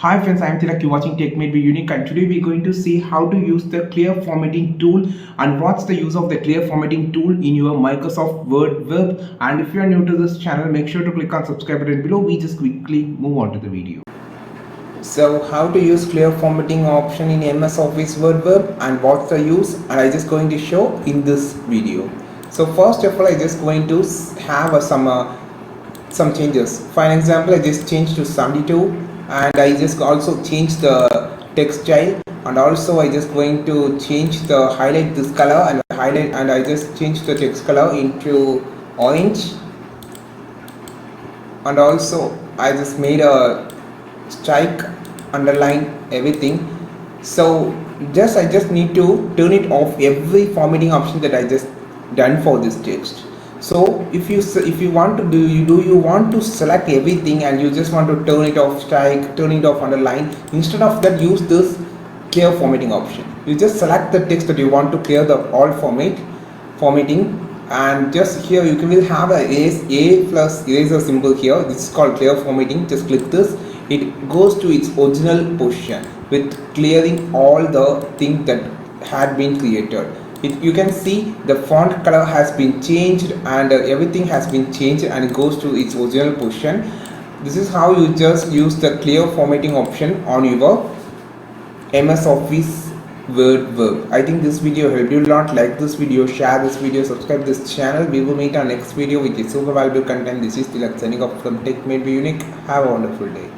Hi friends, I am Tilak. You're watching Tech Made Be Unique, and today we're going to see how to use the clear formatting tool and what's the use of the clear formatting tool in your Microsoft Word web. And if you are new to this channel, make sure to click on subscribe button below. We just quickly move on to the video. So how to use clear formatting option in MS Office Word web and what's the use, and I just going to show in this video. So first of all, I just going to have some changes. For an example, I just changed to 72 and I just also changed the text style, and also I just going to change the highlight this color and highlight, and I just changed the text color into orange, and also I just made a strike, underline everything. So I just need to turn it off every formatting option that I just done for this text. So if you want to do you want to select everything and you just want to turn it off strike, turn it off underline, instead of that use this clear formatting option. You just select the text that you want to clear the all formatting, and just here you will have a plus eraser symbol here. This is called clear formatting. Just click this. It goes to its original position with clearing all the things that had been created. You can see the font color has been changed and everything has been changed, and it goes to its original position. This is how you just use the clear formatting option on your MS Office Word web. I think this video helped you a lot. Like this video, share this video, subscribe this channel. We will meet our next video with super valuable content. This is Tilak signing off from Tech Made Be Unique. Have a wonderful day.